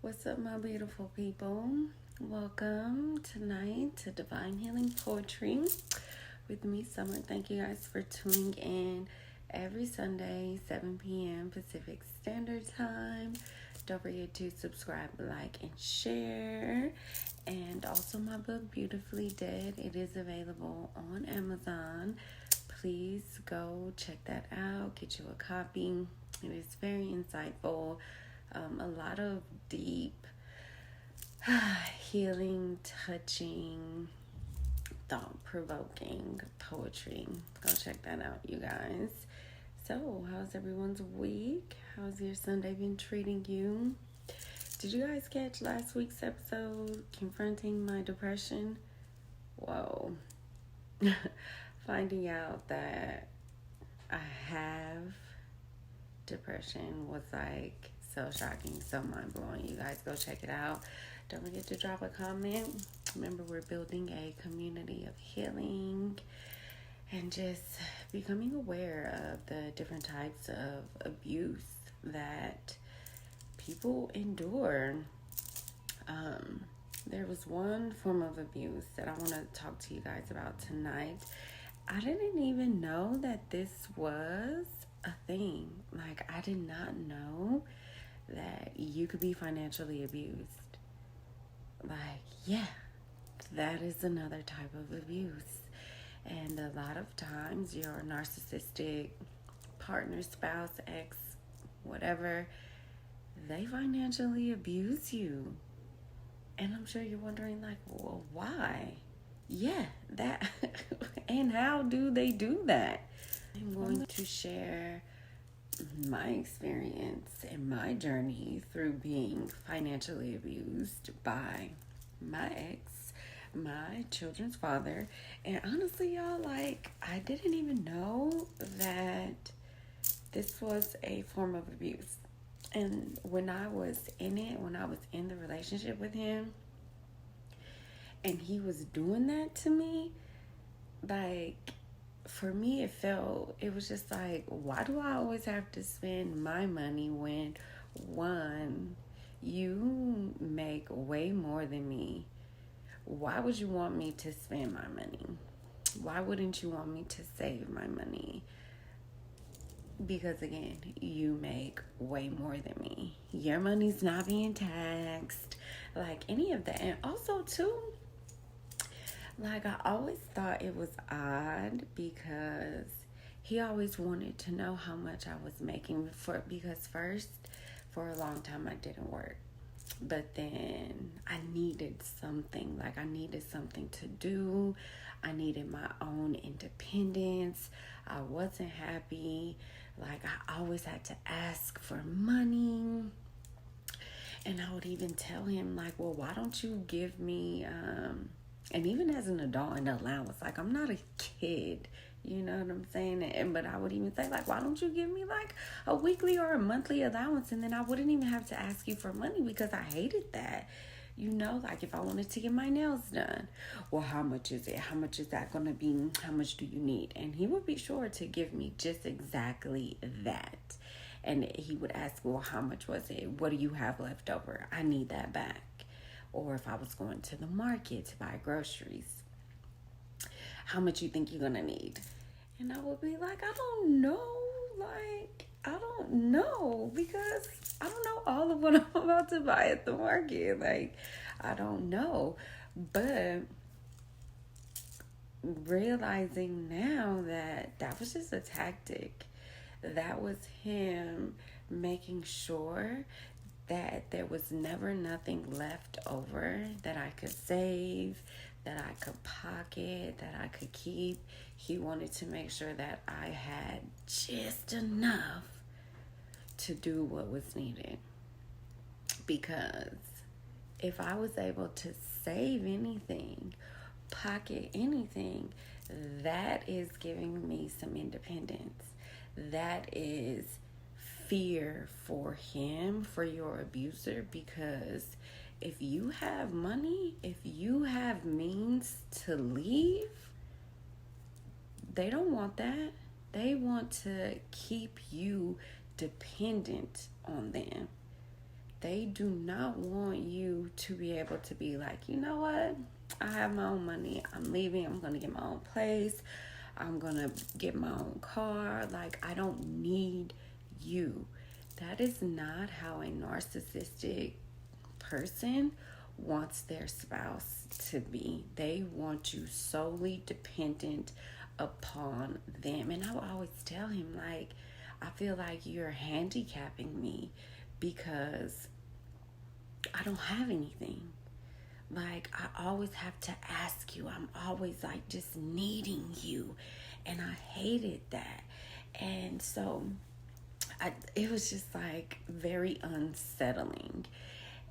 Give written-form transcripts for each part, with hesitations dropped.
What's up, my beautiful people? Welcome tonight to Divine Healing Poetry with me, Summer. Thank you guys for tuning in every Sunday, 7 p.m. Pacific Standard Time. Don't forget to subscribe, like, and share. And also my book, Beautifully Dead. It is available on Amazon. Please go check that out. Get you a copy. It is very insightful. A lot of deep, healing, touching, thought-provoking poetry. Go check that out, you guys. So, how's everyone's week? How's your Sunday been treating you? Did you guys catch last week's episode, Confronting My Depression? Whoa. Finding out that I have depression was like so shocking, so mind-blowing. You guys go check it out. Don't forget to drop a comment. Remember, we're building a community of healing and just becoming aware of the different types of abuse that people endure. There was one form of abuse that I want to talk to you guys about tonight. I didn't even know that this was a thing. Like, I did not know that you could be financially abused. Like, yeah, that is another type of abuse. And a lot of times your narcissistic partner, spouse, ex, whatever, they financially abuse you. And I'm sure you're wondering, like, well, why? Yeah, that. And how do they do that? I'm going to share my experience and my journey through being financially abused by my ex, my children's father. And honestly, y'all, like, I didn't even know that this was a form of abuse. And when I was in it, when I was in the relationship with him, and he was doing that to me, like, for me, it was just like, why do I always have to spend my money when, one, you make way more than me? Why would you want me to spend my money? Why wouldn't you want me to save my money? Because again, you make way more than me. Your money's not being taxed, like any of that. And also too, like, I always thought it was odd because he always wanted to know how much I was making because first, for a long time, I didn't work. But then I needed something. Like, I needed something to do. I needed my own independence. I wasn't happy. Like, I always had to ask for money. And I would even tell him, like, well, why don't you give me... And even as an adult, an allowance. Like, I'm not a kid, you know what I'm saying? But I would even say, like, why don't you give me, like, a weekly or a monthly allowance? And then I wouldn't even have to ask you for money because I hated that. You know, like, if I wanted to get my nails done, well, how much is it? How much is that going to be? How much do you need? And he would be sure to give me just exactly that. And he would ask, well, how much was it? What do you have left over? I need that back. Or if I was going to the market to buy groceries, how much you think you're going to need? And I would be like, I don't know. Like, I don't know because I don't know all of what I'm about to buy at the market. Like, I don't know. But realizing now that that was just a tactic. That was him making sure that there was never nothing left over that I could save, that I could pocket, that I could keep. He wanted to make sure that I had just enough to do what was needed. Because if I was able to save anything, pocket anything, that is giving me some independence. That is fear for him, for your abuser, because if you have money, if you have means to leave, they don't want that. They want to keep you dependent on them. They do not want you to be able to be like, you know what? I have my own money. I'm leaving. I'm going to get my own place. I'm going to get my own car. Like, I don't need you. That is not how a narcissistic person wants their spouse to be. They want you solely dependent upon them. And I will always tell him, like, I feel like you're handicapping me because I don't have anything. Like, I always have to ask you. I'm always like just needing you. And I hated that. And so it was just like very unsettling.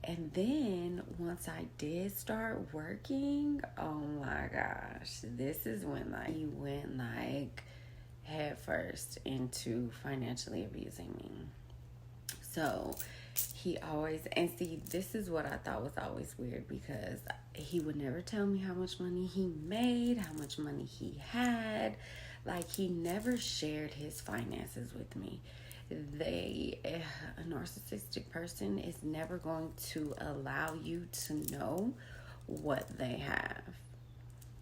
And then once I did start working, oh my gosh, this is when like he went like head first into financially abusing me. So he always, and see, this is what I thought was always weird, because he would never tell me how much money he made, how much money he had. Like, he never shared his finances with me. A narcissistic person is never going to allow you to know what they have.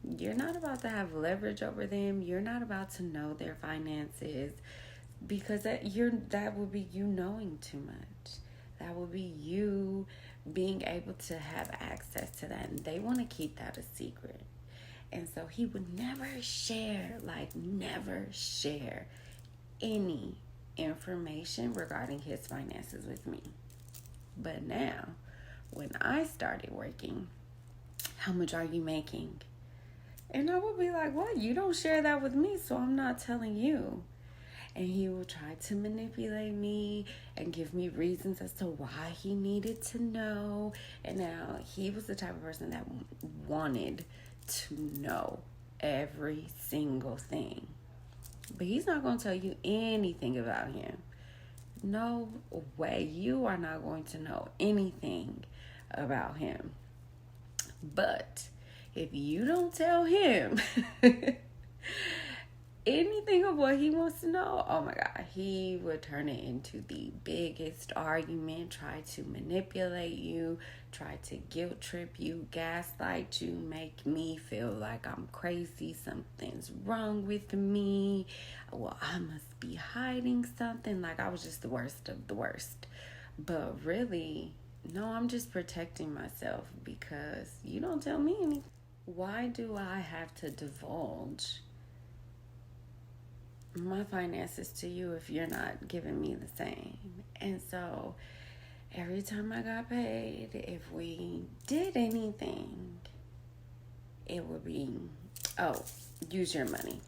You're not about to have leverage over them. You're not about to know their finances, because that would be you knowing too much. That would be you being able to have access to that, and they want to keep that a secret. And so he would never share any information regarding his finances with me. But now, when I started working, how much are you making? And I would be like, what? You don't share that with me, so I'm not telling you. And he would try to manipulate me and give me reasons as to why he needed to know. And now he was the type of person that wanted to know every single thing. But he's not going to tell you anything about him. No way. You are not going to know anything about him. But if you don't tell him anything of what he wants to know, oh my God, he would turn it into the biggest argument, try to manipulate you, try to guilt trip you, gaslight you, make me feel like I'm crazy, something's wrong with me, well, I must be hiding something. Like, I was just the worst of the worst. But really, no, I'm just protecting myself, because you don't tell me anything. Why do I have to divulge my finances to you if you're not giving me the same? And so every time I got paid, if we did anything, it would be, oh, use your money.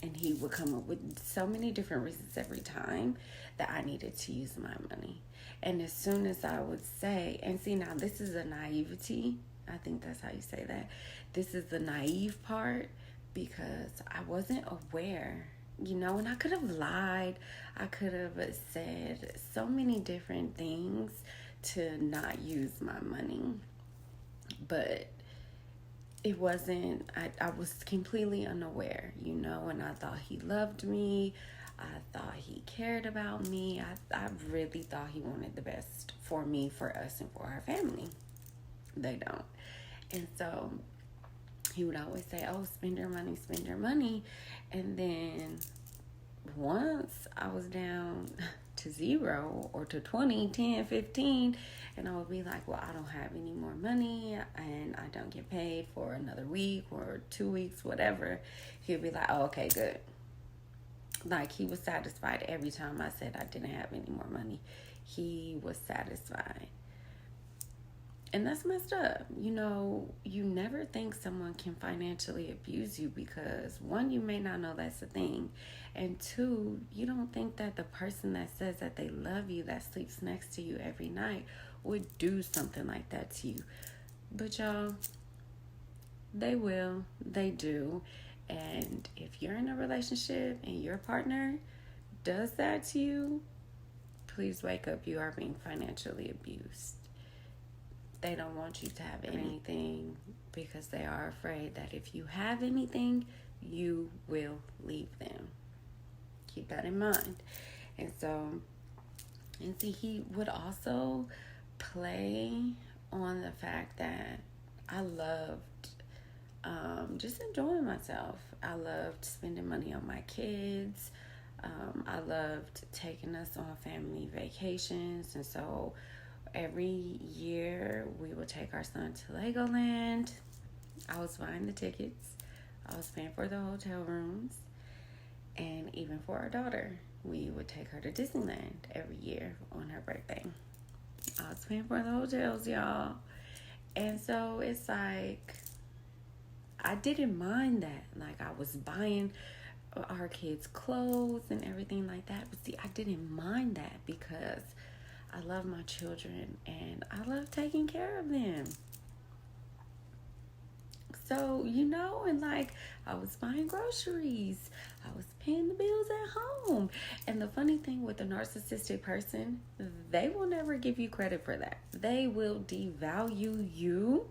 And he would come up with so many different reasons every time that I needed to use my money. And as soon as I would say, and see, now this is a naivety, I think that's how you say that. This is the naive part, because I wasn't aware, and I could have lied. I could have said so many different things to not use my money. But it wasn't, I was completely unaware, and I thought he loved me. I thought he cared about me. I really thought he wanted the best for me, for us, and for our family. They don't. And so he would always say, oh, spend your money, spend your money. And then once I was down to 0 or to 20, 10, 15, and I would be like, well, I don't have any more money and I don't get paid for another week or 2 weeks, whatever. He'd be like, oh, okay, good. Like, he was satisfied every time I said I didn't have any more money. He was satisfied. And that's messed up. You never think someone can financially abuse you, because 1, you may not know that's a thing. And 2, you don't think that the person that says that they love you, that sleeps next to you every night, would do something like that to you. But y'all, they will. They do. And if you're in a relationship and your partner does that to you, please wake up. You are being financially abused. They don't want you to have anything, because they are afraid that if you have anything, you will leave them. Keep that in mind. And so And see, he would also play on the fact that I loved just enjoying myself. I loved spending money on my kids. I loved taking us on family vacations. And so every year we would take our son to Legoland. I was buying the tickets, I was paying for the hotel rooms, and even for our daughter, we would take her to Disneyland every year on her birthday. I was paying for the hotels, y'all. And so it's like, I didn't mind that. Like, I was buying our kids clothes and everything like that. But see, I didn't mind that because I love my children and I love taking care of them. So, and like, I was buying groceries, I was paying the bills at home. And the funny thing with a narcissistic person, they will never give you credit for that. They will devalue you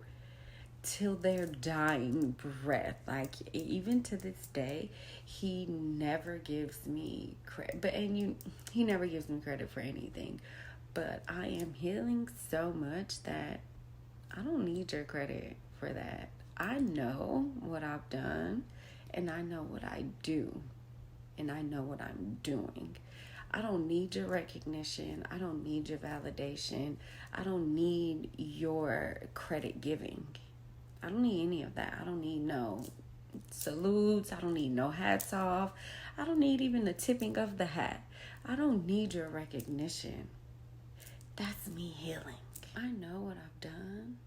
till their dying breath. Like, even to this day, he never gives me credit. He never gives me credit for anything. But I am healing so much that I don't need your credit for that. I know what I've done, and I know what I do, and I know what I'm doing. I don't need your recognition. I don't need your validation. I don't need your credit giving. I don't need any of that. I don't need no salutes. I don't need no hats off. I don't need even the tipping of the hat. I don't need your recognition. That's me healing. I know what I've done,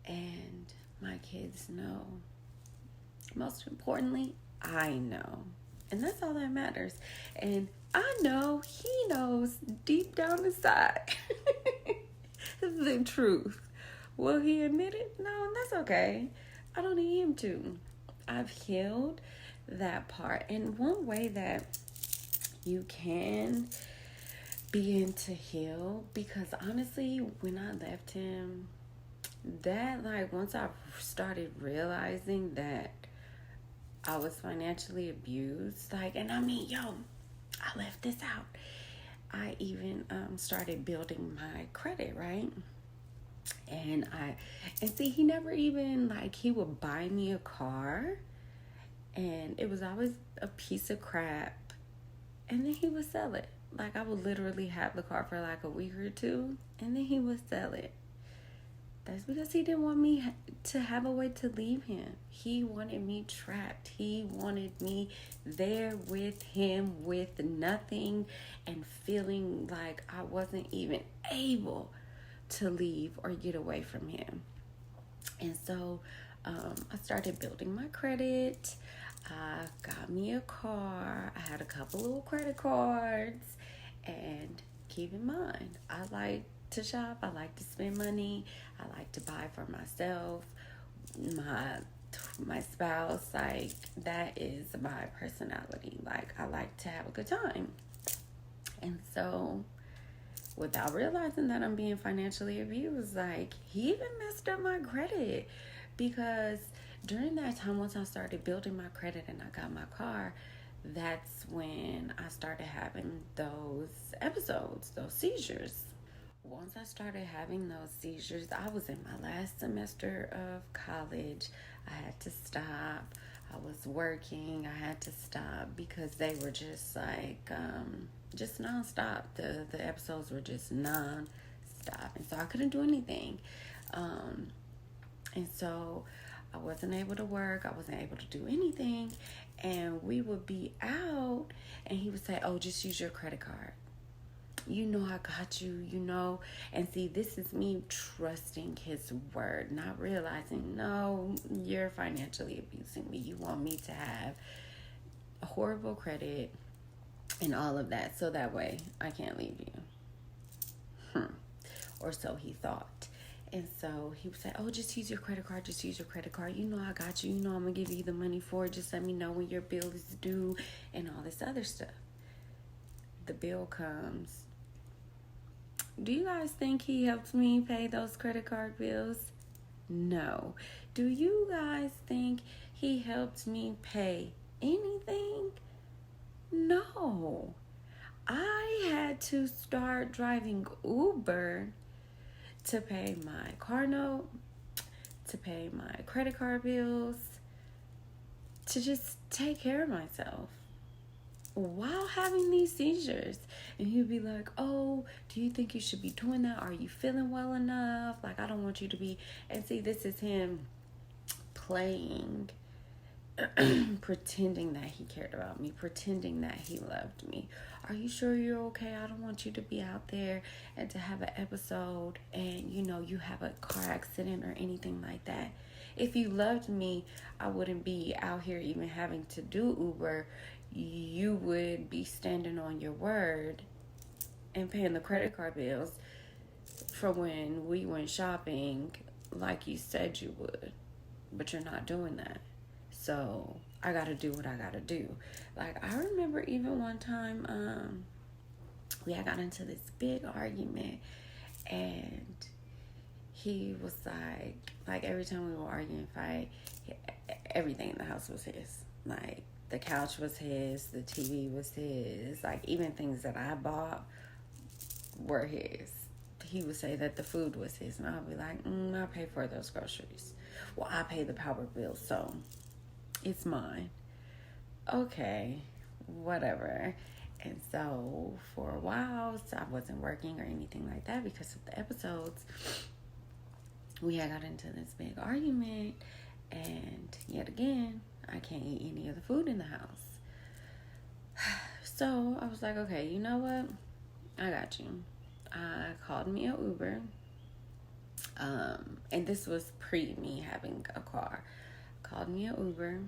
and my kids know. Most importantly, I know. And that's all that matters. And I know he knows deep down inside the truth. Will he admit it? No, that's okay. I don't need him to. I've healed that part. And one way that you can begin to heal, because honestly, when I left him, that, like, once I started realizing that I was financially abused, like, and I mean, yo, I left this out. I even started building my credit, right? And see, he never even, like, he would buy me a car, and it was always a piece of crap, and then he would sell it. Like, I would literally have the car for like a week or two, and then he would sell it. That's because he didn't want me to have a way to leave him. He wanted me trapped. He wanted me there with him with nothing and feeling like I wasn't even able to leave or get away from him. And so I started building my credit. I got me a car. I had a couple little credit cards. And keep in mind, I like to shop. I like to spend money. I like to buy for myself, my spouse. Like, that is my personality. Like, I like to have a good time. And so, without realizing that I'm being financially abused, like, he even messed up my credit, because during that time, once I started building my credit and I got my car, that's when I started having those episodes, those seizures. Once I started having those seizures, I was in my last semester of college. I had to stop. I was working. I had to stop because they were just like, just nonstop. The episodes were just nonstop. And so I couldn't do anything. And so I wasn't able to work. I wasn't able to do anything. And we would be out and he would say, oh, just use your credit card. I got you. And see, this is me trusting his word, not realizing, no, you're financially abusing me. You want me to have a horrible credit and all of that, so that way I can't leave you. Or so he thought. And so he would say, oh, just use your credit card. Just use your credit card. I got you. I'm going to give you the money for it. Just let me know when your bill is due and all this other stuff. The bill comes. Do you guys think he helped me pay those credit card bills? No. Do you guys think he helped me pay anything? No. I had to start driving Uber to pay my car note, to pay my credit card bills, to just take care of myself while having these seizures. And he'd be like, oh, do you think you should be doing that? Are you feeling well enough? Like, I don't want you to be. And see, this is him playing, pretending that he cared about me, pretending that he loved me. Are you sure you're okay? I don't want you to be out there and to have an episode and, you have a car accident or anything like that. If you loved me, I wouldn't be out here even having to do Uber. You would be standing on your word and paying the credit card bills for when we went shopping like you said you would. But you're not doing that. So I gotta do what I gotta do. Like, I remember even one time, we had got into this big argument, and he was like every time we were arguing, fight, everything in the house was his. Like, the couch was his, the TV was his, like, even things that I bought were his. He would say that the food was his, and I'll be like, I pay for those groceries. Well, I pay the power bill, so it's mine. Okay, whatever. And so for a while, I wasn't working or anything like that because of the episodes. We had got into this big argument, and yet again, I can't eat any of the food in the house. So I was like, okay, you know what? I got you. I called me an Uber. And this was pre me having a car. Called me an Uber.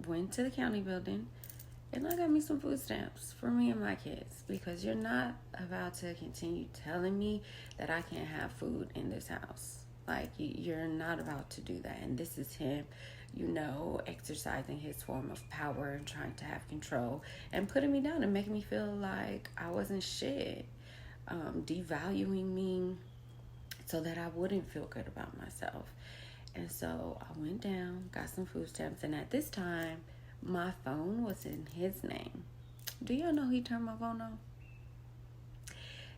Went to the county building. And I got me some food stamps for me and my kids. Because you're not about to continue telling me that I can't have food in this house. Like, you're not about to do that. And this is him, exercising his form of power and trying to have control. And putting me down and making me feel like I wasn't shit. Devaluing me so that I wouldn't feel good about myself. And so I went down, got some food stamps, and at this time, my phone was in his name. Do y'all know he turned my phone off?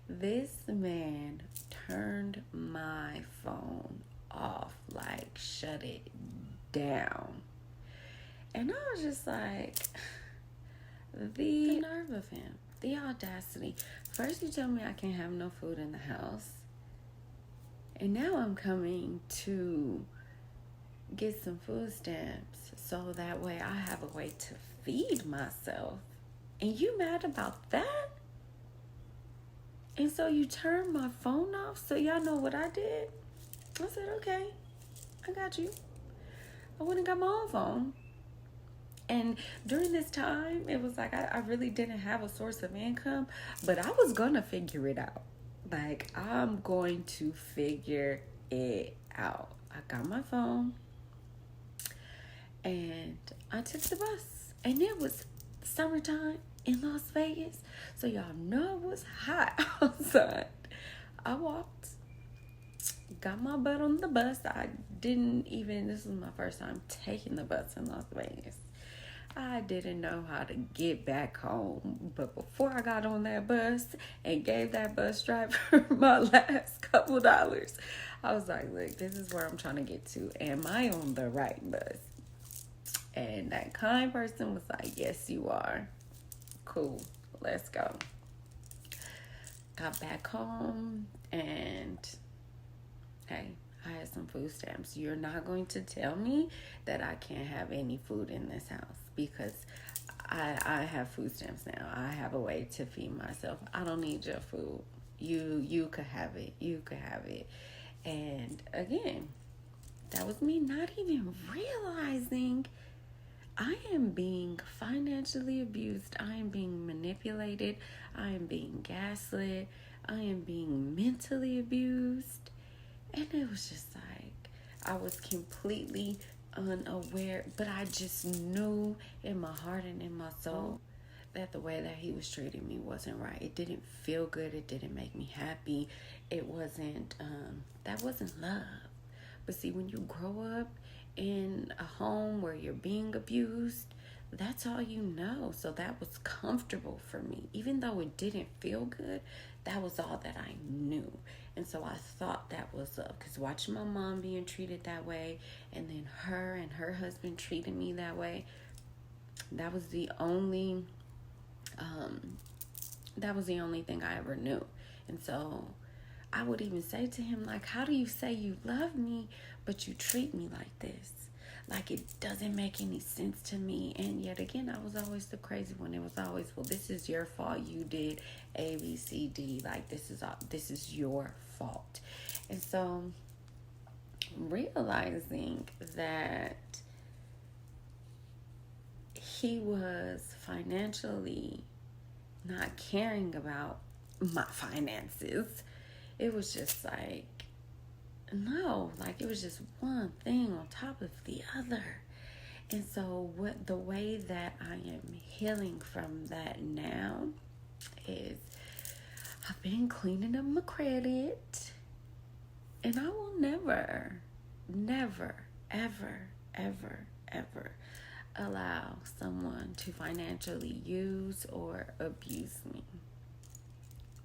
This man turned my phone off, like shut it down. And I was just like, the nerve of him, the audacity. First you tell me I can't have no food in the house. And now I'm coming to get some food stamps so that way I have a way to feed myself. And you mad about that? And so you turned my phone off? So y'all know what I did? I said, okay, I got you. I went and got my own phone. And during this time, it was like I really didn't have a source of income, but I was going to figure it out. Like, I'm going to figure it out. I got my phone and I took the bus. And it was summertime in Las Vegas. So y'all know it was hot outside. I walked, got my butt on the bus. This was my first time taking the bus in Las Vegas. I didn't know how to get back home. But before I got on that bus and gave that bus driver my last couple dollars, I was like, look, this is where I'm trying to get to. Am I on the right bus? And that kind person was like, yes, you are. Cool, let's go. Got back home and, hey, I had some food stamps. You're not going to tell me that I can't have any food in this house because I have food stamps now. I have a way to feed myself. I don't need your food. You could have it. You could have it. And again, that was me not even realizing I am being financially abused. I am being manipulated. I am being gaslit. I am being mentally abused. And it was just like, I was completely unaware, but I just knew in my heart and in my soul that the way that he was treating me wasn't right. It didn't feel good. It didn't make me happy. It wasn't, that wasn't love. But see, when you grow up in a home where you're being abused, That's all you know. So that was comfortable for me. Even though it didn't feel good, that was all that I knew. And so I thought that was up. Because watching my mom being treated that way, and then her and her husband treating me that way, that was the only thing I ever knew. And so I would even say to him, like, how do you say you love me, but you treat me like this? Like, it doesn't make any sense to me. And yet again, I was always the crazy one. It was always, well, this is your fault. You did A, B, C, D. Like, this is your fault. And so realizing that he was financially not caring about my finances, it was just like, no, like it was just one thing on top of the other. And so the way that I am healing from that now is I've been cleaning up my credit, and I will never, ever, ever allow someone to financially use or abuse me.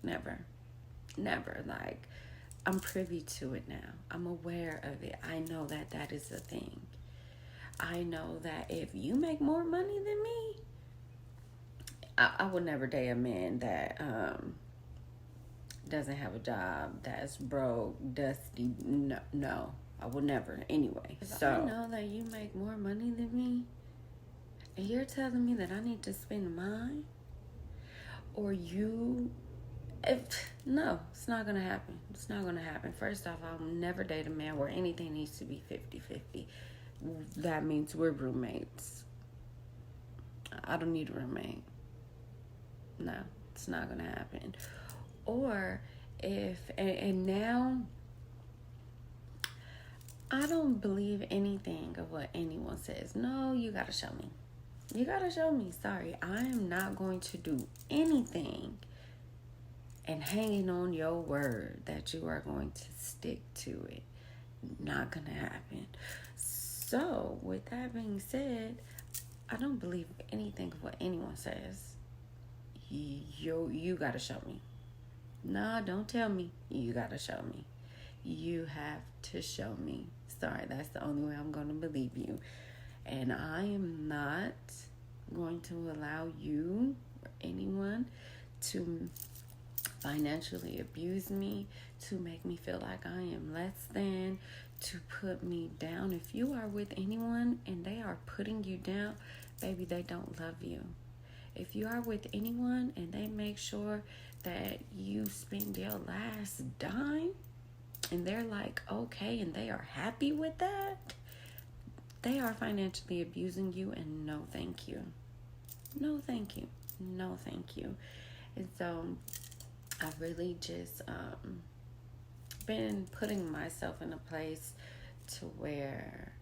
Never. Like, I'm privy to it now. I'm aware of it. I know that that is a thing. I know that if you make more money than me, I would never date a man that doesn't have a job, that's broke, dusty. No, I would never. Anyway, so I know that you make more money than me, and you're telling me that I need to spend mine, or no, it's not gonna happen. It's not gonna happen. First off, I'll never date a man where anything needs to be 50-50. That means we're roommates. I don't need a roommate. No, it's not gonna happen. Or and now I don't believe anything of what anyone says. No, you gotta show me. You gotta show me. Sorry, I am not going to do anything and hanging on your word that you are going to stick to it. Not gonna happen. So, with that being said, I don't believe anything of what anyone says. You gotta show me. No, don't tell me. You gotta show me. You have to show me. Sorry, that's the only way I'm gonna believe you. And I am not going to allow you or anyone to financially abuse me, to make me feel like I am less than, to put me down. If you are with anyone and they are putting you down, baby, they don't love you. If you are with anyone and they make sure that you spend your last dime and they're like, okay, and they are happy with that, they are financially abusing you, and no thank you. No thank you. No thank you. And so I've really just been putting myself in a place to where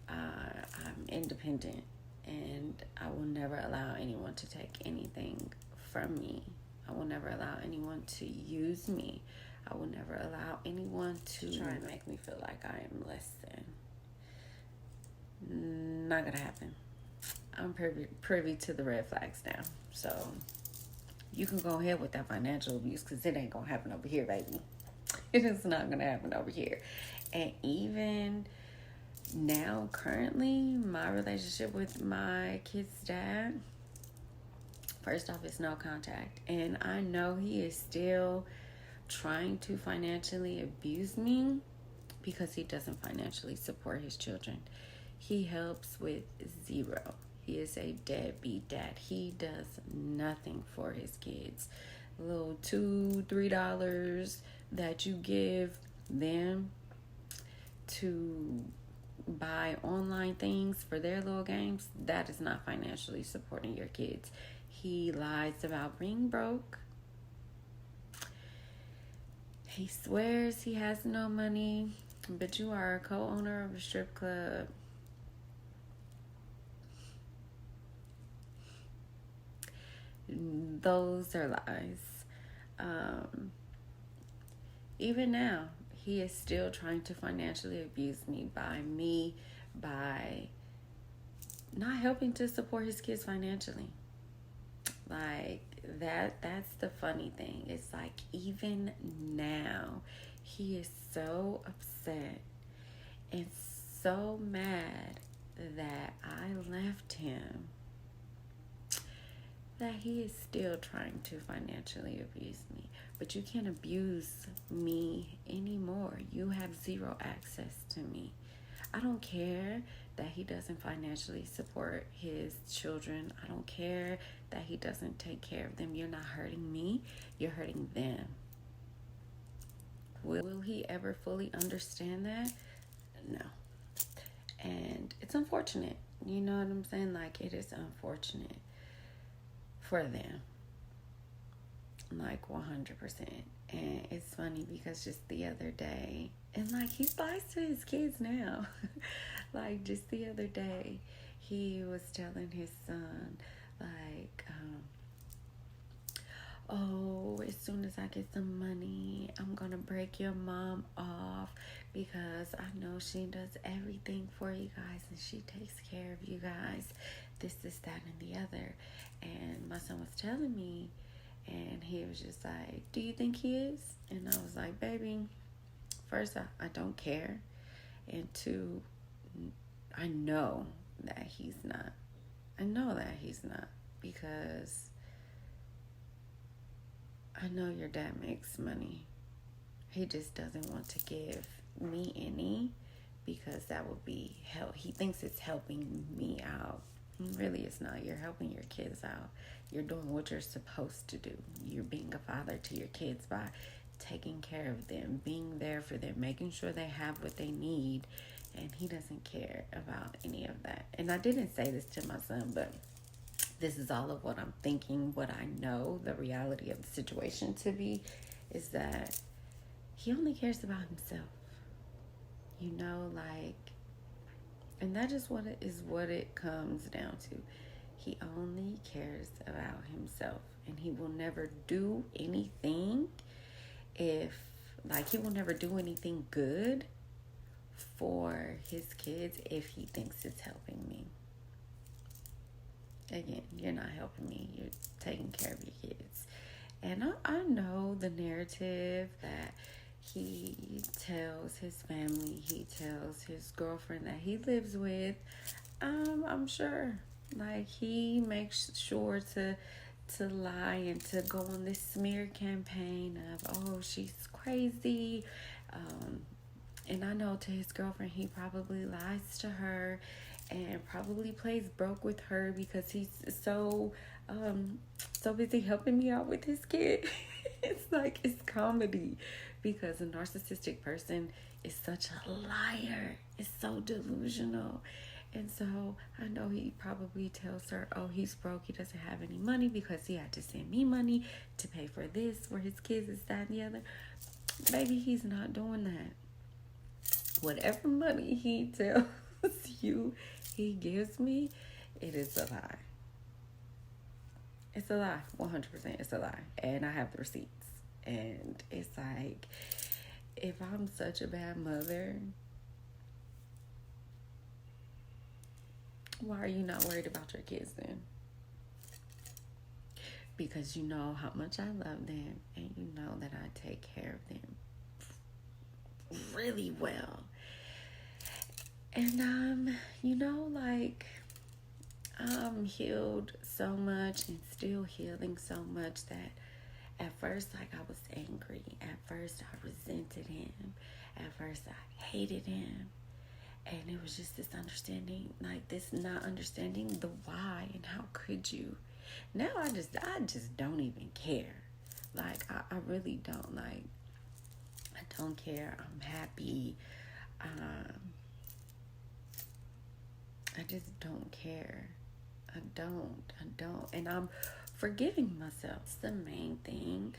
I'm independent, and I will never allow anyone to take anything from me. I will never allow anyone to use me. I will never allow anyone to try and make me feel like I am less than. Not gonna happen. I'm privy to the red flags now. So you can go ahead with that financial abuse, because it ain't gonna happen over here, baby. It is not gonna happen over here. And even now, currently, my relationship with my kid's dad, first off, it's no contact. And I know he is still trying to financially abuse me because he doesn't financially support his children. He helps with zero. He is a deadbeat dad. He does nothing for his kids. A little $2-3 that you give them to buy online things for their little games, that is not financially supporting your kids. He lies about being broke. He swears he has no money, but you are a co-owner of a strip club. Those are lies. Even now, he is still trying to financially abuse me by not helping to support his kids financially. Like that's the funny thing. It's like even now he is so upset and so mad that I left him that he is still trying to financially abuse me. But you can't abuse me anymore. You have zero access to me. I don't care that he doesn't financially support his children. I don't care that he doesn't take care of them. You're not hurting me. You're hurting them. Will he ever fully understand that? No. And it's unfortunate. You know what I'm saying? Like, it is unfortunate for them. Like, 100%. And it's funny because just the other day, and like he lies to his kids now. Like just the other day, he was telling his son, like, oh, as soon as I get some money, I'm gonna break your mom off because I know she does everything for you guys and she takes care of you guys. This, that, and the other. And my son was telling me, and he was just like, do you think he is? And I was like, baby, first, I don't care. And two, I know that he's not. I know that he's not because I know your dad makes money. He just doesn't want to give me any because that would be help. He thinks it's helping me out. Really, it's not. You're helping your kids out. You're doing what you're supposed to do. You're being a father to your kids by taking care of them, being there for them, making sure they have what they need. And he doesn't care about any of that. And I didn't say this to my son, but this is all of what I'm thinking, what I know, the reality of the situation to be, is that he only cares about himself. You know, like, and that is what it comes down to. He only cares about himself, and he will never do anything he will never do anything good for his kids if he thinks it's helping me. Again, you're not helping me. You're taking care of your kids. And I know the narrative that he tells his family, he tells his girlfriend that he lives with. I'm sure. Like, he makes sure to lie and to go on this smear campaign of, oh, she's crazy. And I know to his girlfriend, he probably lies to her and probably plays broke with her because he's so busy helping me out with his kid. It's like, it's comedy because a narcissistic person is such a liar. It's so delusional. And so I know he probably tells her, oh, he's broke. He doesn't have any money because he had to send me money to pay for this, for his kids, this, that, and the other. Baby, he's not doing that. Whatever money he tells you he gives me, it is a lie. It's a lie. 100%. It's a lie. And I have the receipts. And it's like, if I'm such a bad mother, why are you not worried about your kids then? Because you know how much I love them, and you know that I take care of them really well. And I'm healed so much and still healing so much that at first, like, I was angry. At first, I resented him. At first, I hated him. And it was just this understanding, like this not understanding the why and how could you. Now I just don't even care. Like, I really don't. Like, I don't care. I'm happy. I just don't care. I don't. And I'm forgiving myself. It's the main thing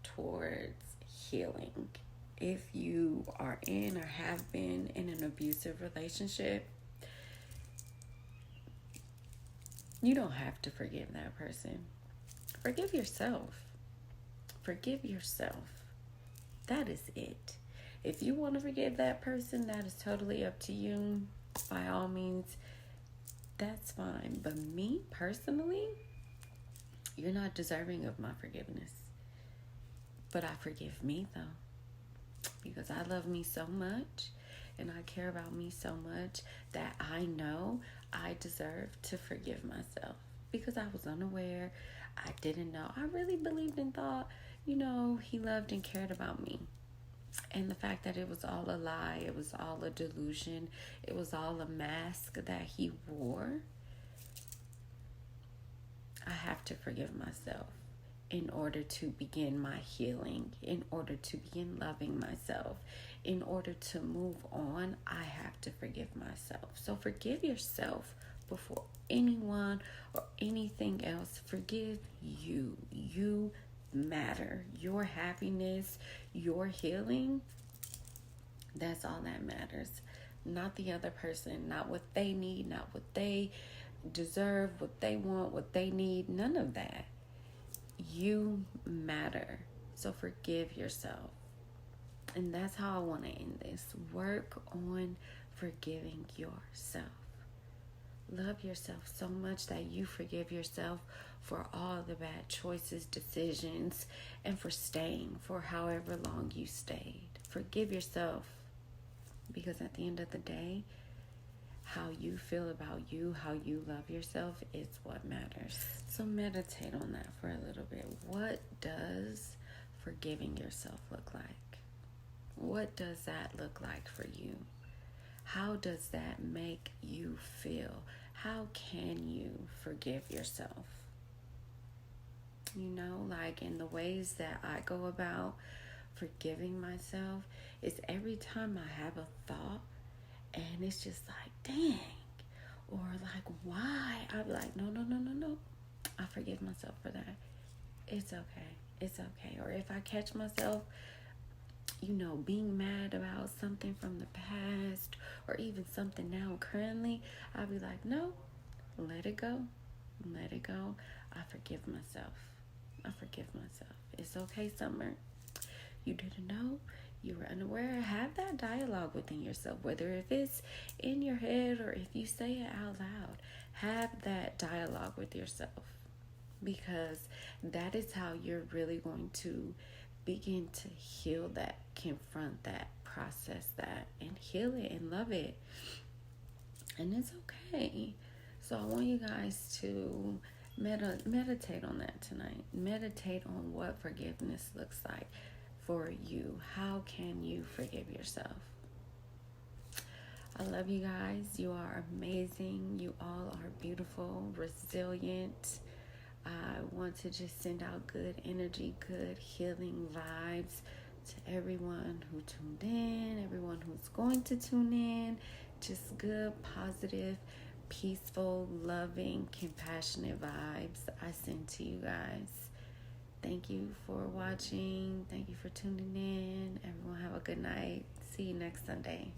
towards healing. If you are in or have been in an abusive relationship, you don't have to forgive that person. Forgive yourself. Forgive yourself. That is it. If you want to forgive that person, that is totally up to you. By all means, that's fine. But me personally, you're not deserving of my forgiveness. But I forgive me though, because I love me so much and I care about me so much that I know I deserve to forgive myself, because I was unaware. I didn't know. I really believed and thought, he loved and cared about me. And the fact that it was all a lie, it was all a delusion, it was all a mask that he wore. I have to forgive myself in order to begin my healing, in order to begin loving myself, in order to move on. I have to forgive myself. So forgive yourself before anyone or anything else. Forgive you. You matter. Your happiness, your healing, that's all that matters. Not the other person, not what they need, not what they deserve, what they want, what they need. None of that. You matter. So forgive yourself. And that's how I want to end this. Work on forgiving yourself. Love yourself so much that you forgive yourself for all the bad choices, decisions, and for staying for however long you stayed. Forgive yourself, because at the end of the day, how you feel about you, how you love yourself is what matters. So meditate on that for a little bit. What does forgiving yourself look like? What does that look like for you? How does that make you feel? How can you forgive yourself? Like in the ways that I go about forgiving myself is every time I have a thought and it's just like, dang, or like, why? I'll be like, no. I forgive myself for that. It's okay. It's okay. Or if I catch myself, being mad about something from the past or even something now currently, I'll be like, no, let it go. Let it go. I forgive myself. I forgive myself. It's okay, Summer. You didn't know. You were unaware. Have that dialogue within yourself, whether if it's in your head or if you say it out loud. Have that dialogue with yourself, because that is how you're really going to begin to heal that, confront that, process that, and heal it and love it. And it's okay. So I want you guys to meditate on that tonight. Meditate on what forgiveness looks like for you. How can you forgive yourself? I love you guys. You are amazing. You all are beautiful, resilient. I want to just send out good energy, good healing vibes to everyone who tuned in, everyone who's going to tune in. Just good, positive, peaceful, loving, compassionate vibes I send to you guys. Thank you for watching. Thank you for tuning in. Everyone have a good night. See you next Sunday.